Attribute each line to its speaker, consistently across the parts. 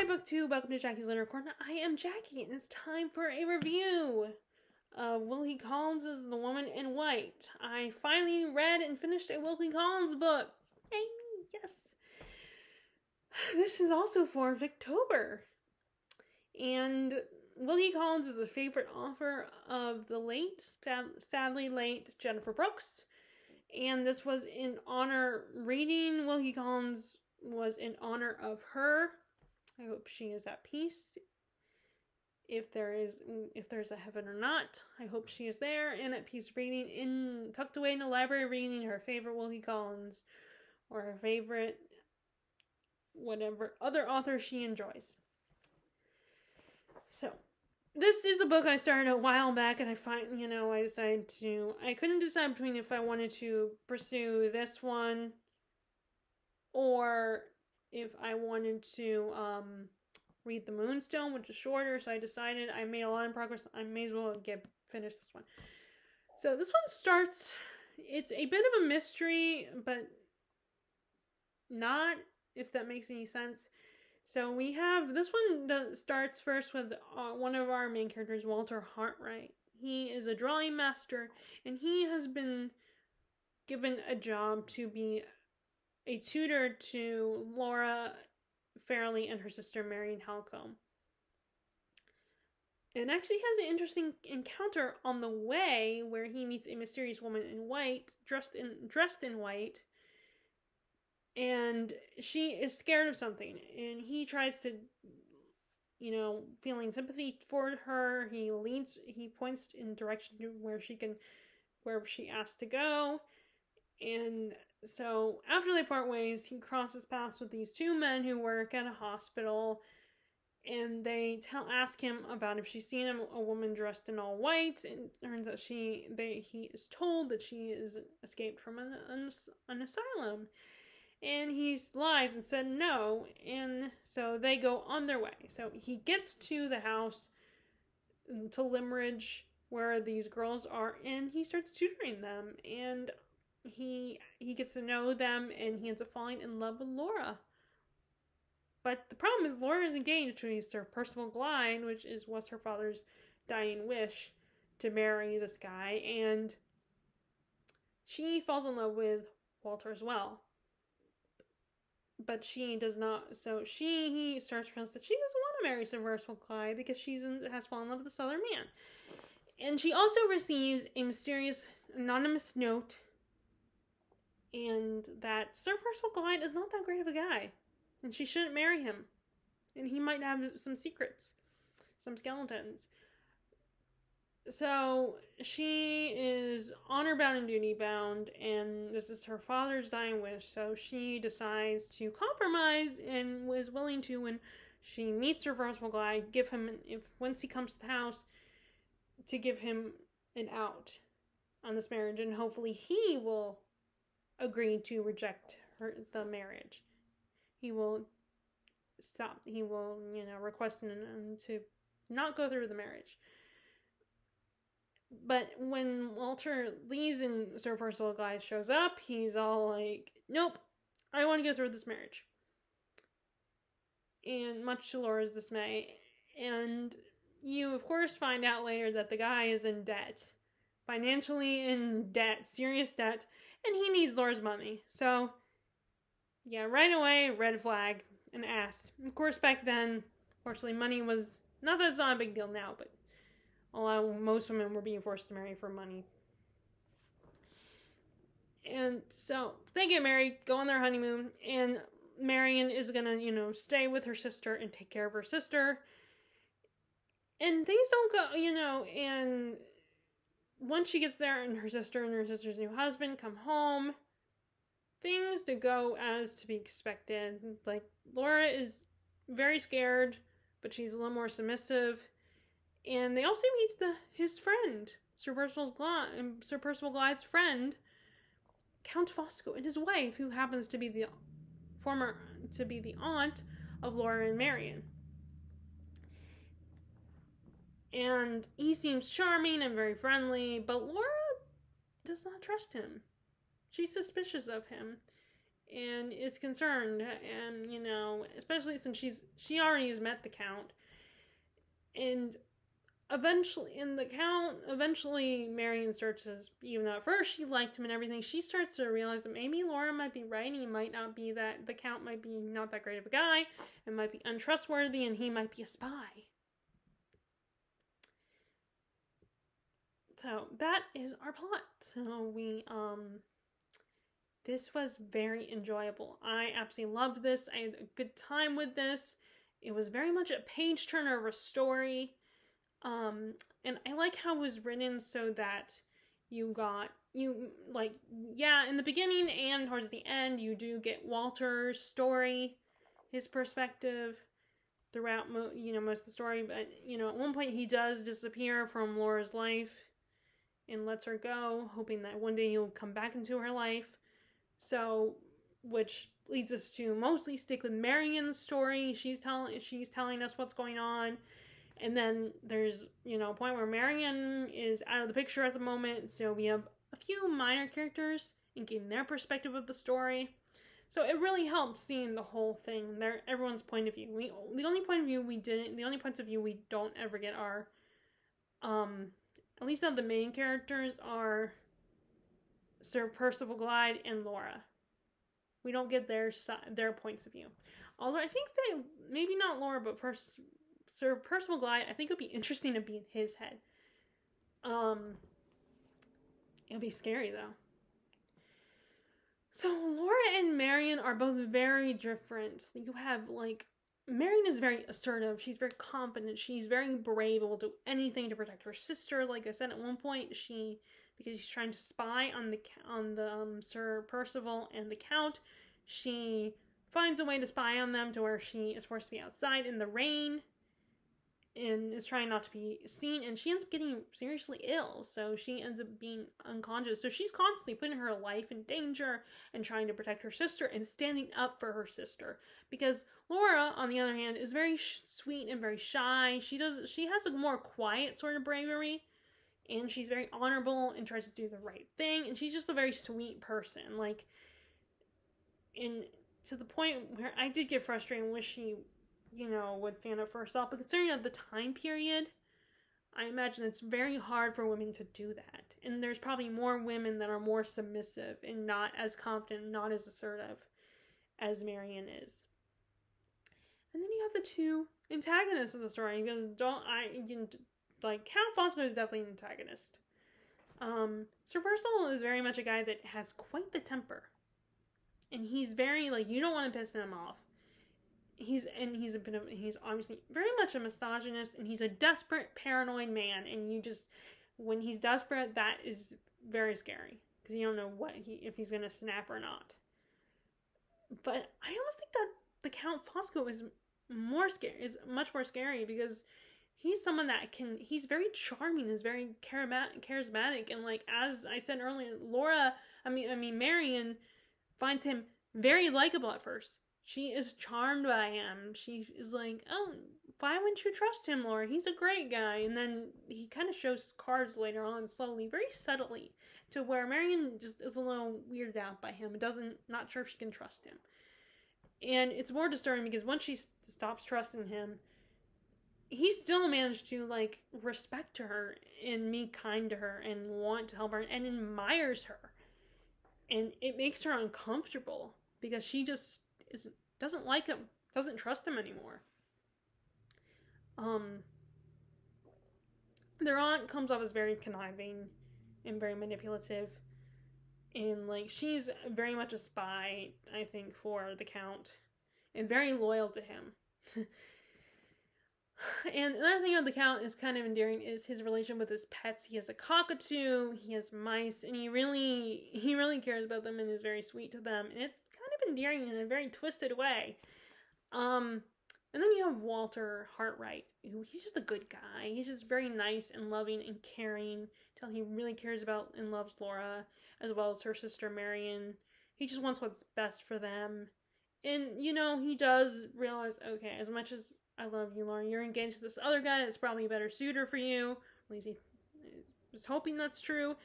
Speaker 1: Book 2, welcome to Jackie's Letter Corner. I am Jackie, and it's time for a review of Wilkie Collins' The Woman in White. I finally read and finished a Wilkie Collins book. Yay, yes. This is also for Victober. And Wilkie Collins is a favorite author of the late, sadly late, Jennifer Brooks. And this was in honor, reading Wilkie Collins was in honor of her. I hope she is at peace. If there's a heaven or not, I hope she is there and at peace, reading tucked away in the library, reading her favorite Wilkie Collins or her favorite whatever other author she enjoys. So, this is a book I started a while back, and I couldn't decide between if I wanted to pursue this one or if I wanted to read The Moonstone, which is shorter, so I decided I made a lot of progress. I may as well finish this one. So this one starts, it's a bit of a mystery, but not, if that makes any sense. So we have, this one starts first with one of our main characters, Walter Hartwright. He is a drawing master, and he has been given a job to be a tutor to Laura Fairley and her sister Marion Halcombe. And actually has an interesting encounter on the way where he meets a mysterious woman in white, dressed in white, and she is scared of something, and he tries to, feeling sympathy for her, he points in direction to where she asked to go. And so after they part ways, he crosses paths with these two men who work at a hospital, and they ask him about if she's seen a woman dressed in all white, and it turns out he is told that she is escaped from an asylum, and he lies and said no, and so they go on their way. So he gets to the house, to Limmeridge, where these girls are, and he starts tutoring them, and he gets to know them, and he ends up falling in love with Laura. But the problem is Laura is engaged to Sir Percival Glyde, which was her father's dying wish, to marry this guy, and she falls in love with Walter as well. But she does not, so he starts to that she doesn't want to marry Sir Percival Glyde because she has fallen in love with this other man. And she also receives a mysterious anonymous note, and that Sir Percival Glyde is not that great of a guy, and she shouldn't marry him, and he might have some secrets, some skeletons. So she is honor-bound and duty-bound, and this is her father's dying wish, so she decides to compromise and was willing to, when she meets Sir Percival Glyde, give him, once he comes to the house, to give him an out on this marriage, and hopefully he will agree to reject the marriage. He will stop. He will, request to not go through the marriage. But when Walter leaves and Sir Percival Glyde shows up, he's all like, nope, I want to go through this marriage. And much to Laura's dismay. And you, of course, find out later that the guy is in debt. Financially in debt, serious debt, and he needs Laura's money. So, yeah, right away, red flag, an ass. Of course, back then, fortunately, money was, not that it's not a big deal now, but most women were being forced to marry for money. And so, they get married, go on their honeymoon, and Marion is gonna, stay with her sister and take care of her sister. And things don't go, and once she gets there and her sister's new husband come home, things to go as to be expected. Like, Laura is very scared, but she's a little more submissive. And they also meet his friend, Sir Percival Glyde's friend, Count Fosco, and his wife, who happens to be the aunt of Laura and Marion. And he seems charming and very friendly, but Laura does not trust him. She's suspicious of him. and is concerned, and especially since she already has met the Count, and eventually Marion starts to, even though at first she liked him and everything, she starts to realize that maybe Laura might be right, and he might not be that, the Count might be not that great of a guy, and might be untrustworthy, and he might be a spy. So that is our plot. So this was very enjoyable. I absolutely loved this. I had a good time with this. It was very much a page turner of a story. And I like how it was written so that in the beginning and towards the end, you do get Walter's story, his perspective throughout, most of the story. But, at one point he does disappear from Laura's life and lets her go, hoping that one day he'll come back into her life. So, which leads us to mostly stick with Marion's story. She's telling us what's going on. And then there's, a point where Marion is out of the picture at the moment, so we have a few minor characters and getting their perspective of the story. So it really helped seeing the whole thing, everyone's point of view. The only points of view we don't ever get are, at least of the main characters, are Sir Percival Glyde and Laura. We don't get their points of view. Although I think maybe not Laura, but first Sir Percival Glyde, I think it would be interesting to be in his head. It'll be scary, though. So, Laura and Marion are both very different. You have, Marion is very assertive. She's very confident. She's very brave and will do anything to protect her sister. Like I said, at one point, because she's trying to spy on the Sir Percival and the Count, she finds a way to spy on them to where she is forced to be outside in the rain and is trying not to be seen, and she ends up getting seriously ill, so she ends up being unconscious. So she's constantly putting her life in danger and trying to protect her sister and standing up for her sister. Because Laura, on the other hand, is very sweet and very shy. She has a more quiet sort of bravery, and she's very honorable and tries to do the right thing, and she's just a very sweet person. To the point where I did get frustrated and wish she would stand up for herself. But considering the time period, I imagine it's very hard for women to do that. And there's probably more women that are more submissive and not as confident, not as assertive as Marion is. And then you have the two antagonists of the story, because Count Fosco is definitely an antagonist. Sir Percival is very much a guy that has quite the temper. And he's very, you don't want to piss him off. He's obviously very much a misogynist, and he's a desperate, paranoid man, and when he's desperate, that is very scary, because you don't know if he's going to snap or not. But I almost think that the Count Fosco is much more scary, because he's someone he's very charming, is very charismatic, and as I said earlier, Marion finds him very likable at first. She is charmed by him. She is like, oh, why wouldn't you trust him, Laura? He's a great guy. And then he kind of shows his cards later on slowly, very subtly, to where Marion just is a little weirded out by him. Not sure if she can trust him. And it's more disturbing because once she stops trusting him, he still managed to, respect her and be kind to her and want to help her and admires her. And it makes her uncomfortable because she just doesn't like him, doesn't trust him anymore. Their aunt comes off as very conniving and very manipulative, and she's very much a spy, I think, for the Count, and very loyal to him. And another thing about the Count is kind of endearing is his relation with his pets. He has a cockatoo, he has mice, and he really cares about them and is very sweet to them. And it's kind of endearing in a very twisted way. And then you have Walter Hartright, who he's just a good guy. He's just very nice and loving and caring, till he really cares about and loves Laura, as well as her sister Marion. He just wants what's best for them. And, he does realize, okay, as much as I love you, Laura, you're engaged to this other guy that's probably a better suitor for you. At least he was hoping that's true.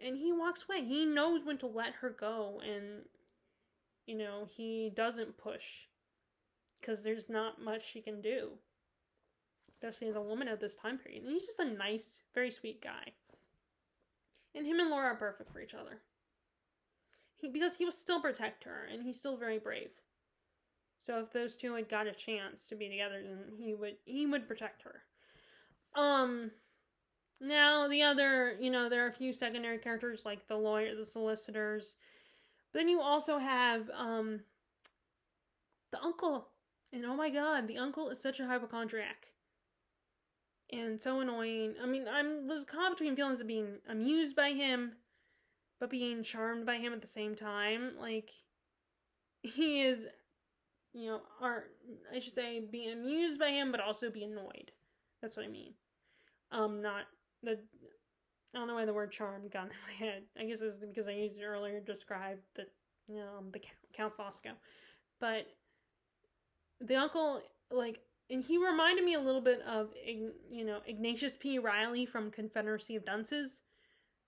Speaker 1: And he walks away. He knows when to let her go. And, you know, he doesn't push because there's not much she can do, especially as a woman at this time period. And he's just a nice, very sweet guy. And him and Laura are perfect for each other. Because he will still protect her, and he's still very brave. So if those two had got a chance to be together, then he would protect her. Now the other, you know, there are a few secondary characters like the lawyer, the solicitors. But then you also have the uncle. And oh my god, the uncle is such a hypochondriac. And so annoying. I mean, I was caught between feelings of being amused by him, but being charmed by him at the same time. Like, he is, you know, I should say, be amused by him, but also be annoyed. That's what I mean. Not the, I don't know why the word charm got in my head. I guess it's because I used it earlier to describe the Count Fosco. But the uncle, like, and he reminded me a little bit of, you know, Ignatius P. Riley from Confederacy of Dunces.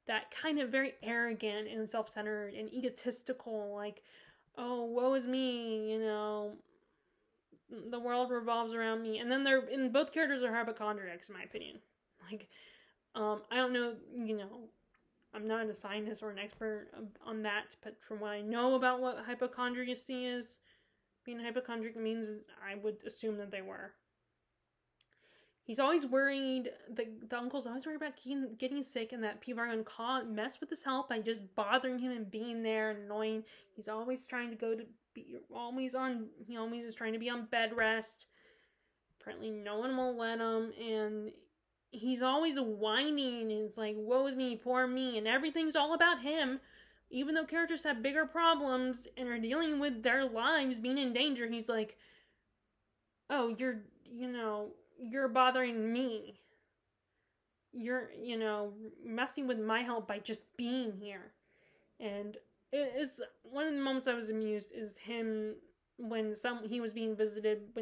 Speaker 1: That kind of very arrogant and self-centered and egotistical, like, oh, woe is me, you know, the world revolves around me. And then both characters are hypochondriacs, in my opinion. Like, I don't know, you know, I'm not a scientist or an expert on that, but from what I know about what hypochondriacy is, being hypochondriac means, I would assume that they were. He's always worried, the uncle's always worried about getting sick, and that people are going to mess with his health by just bothering him and being there and annoying. He's always trying to he always is trying to be on bed rest. Apparently no one will let him, and he's always whining, and it's like, woe is me, poor me, and everything's all about him. Even though characters have bigger problems and are dealing with their lives being in danger, he's like, oh, you're bothering me. You're, you know, messing with my health by just being here. And it is one of the moments I was amused is him when he's being visited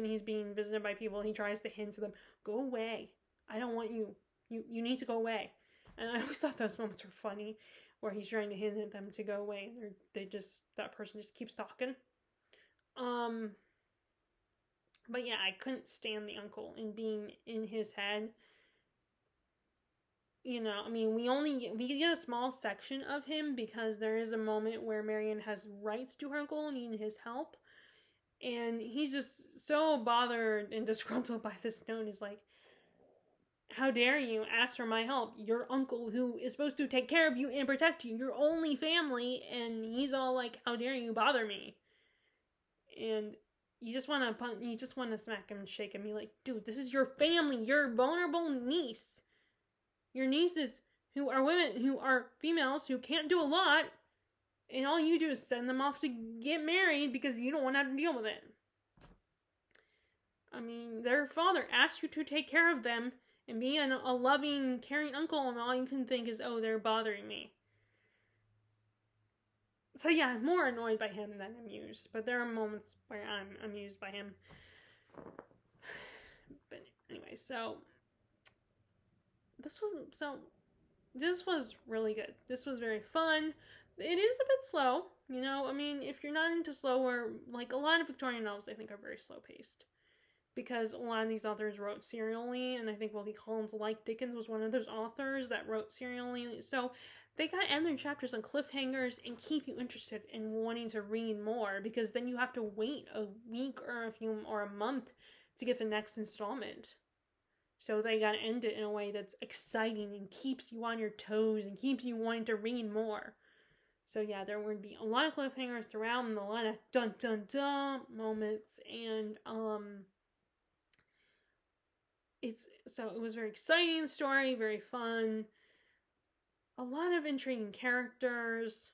Speaker 1: by people, he tries to hint to them, go away. I don't want you. You need to go away. And I always thought those moments were funny, where he's trying to hint at them to go away, and that person just keeps talking. But yeah, I couldn't stand the uncle and being in his head. You know, I mean, we get a small section of him because there is a moment where Marion has rights to her uncle needing his help. And he's just so bothered and disgruntled by this note. He's like, how dare you ask for my help? Your uncle, who is supposed to take care of you and protect you, your only family. And he's all like, how dare you bother me? And you just want to smack him and shake him. Be like, dude, this is your family, your vulnerable niece. Your nieces who are women, who are females, who can't do a lot, and all you do is send them off to get married because you don't want to have to deal with it. I mean, their father asked you to take care of them and be a loving, caring uncle, and all you can think is, oh, they're bothering me. So yeah, I'm more annoyed by him than amused, but there are moments where I'm amused by him. But anyway, so this was really good. This was very fun. It is a bit slow, you know. I mean, if you're not into slower, like a lot of Victorian novels, I think are very slow paced, because a lot of these authors wrote serially, and I think Wilkie Collins, like Dickens, was one of those authors that wrote serially. So they gotta end their chapters on cliffhangers and keep you interested in wanting to read more, because then you have to wait a week or a month to get the next installment. So they gotta end it in a way that's exciting and keeps you on your toes and keeps you wanting to read more. So yeah, there would be a lot of cliffhangers throughout and a lot of dun dun dun moments, and it was very exciting story, very fun, a lot of intriguing characters,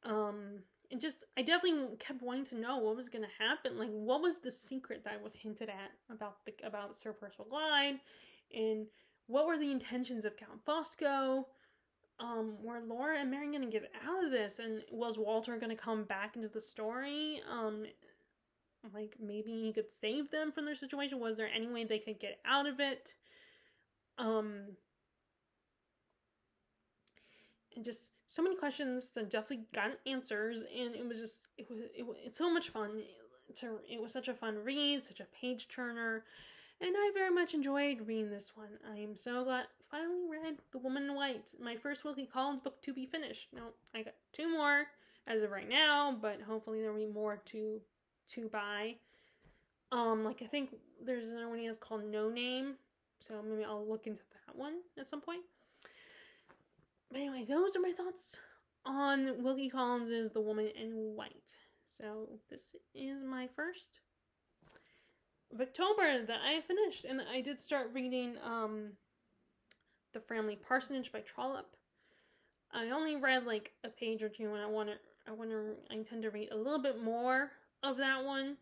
Speaker 1: and just, I definitely kept wanting to know what was going to happen. Like, what was the secret that was hinted at about Sir Percival Glyde, and what were the intentions of Count Fosco? Were Laura and Marion going to get out of this, and was Walter going to come back into the story? Like, maybe he could save them from their situation. Was there any way they could get out of it? And just so many questions that definitely got answers, and it was just it's so much fun. It was such a fun read, such a page turner, and I very much enjoyed reading this one. I am so glad I finally read The Woman in White, my first Wilkie Collins book to be finished. No, I got 2 more as of right now, but hopefully there'll be more to buy. Like I think there's another one he has called No Name, so maybe I'll look into that one at some point. But anyway, those are my thoughts on Wilkie Collins' The Woman in White. So this is my first Victober that I finished, and I did start reading The Framley Parsonage by Trollope. I only read like a page or two, and I intend to read a little bit more of that one.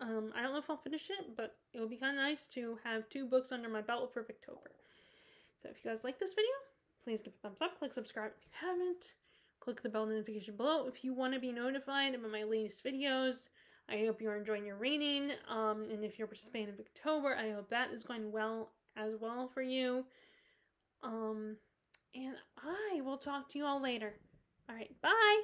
Speaker 1: I don't know if I'll finish it, but it would be kind of nice to have 2 books under my belt for Victober. So if you guys like this video, please give it a thumbs up, click subscribe if you haven't, click the bell notification below if you want to be notified about my latest videos. I hope you're enjoying your reading, and if you're participating in Victober, I hope that is going well as well for you. And I will talk to you all later. Alright, bye!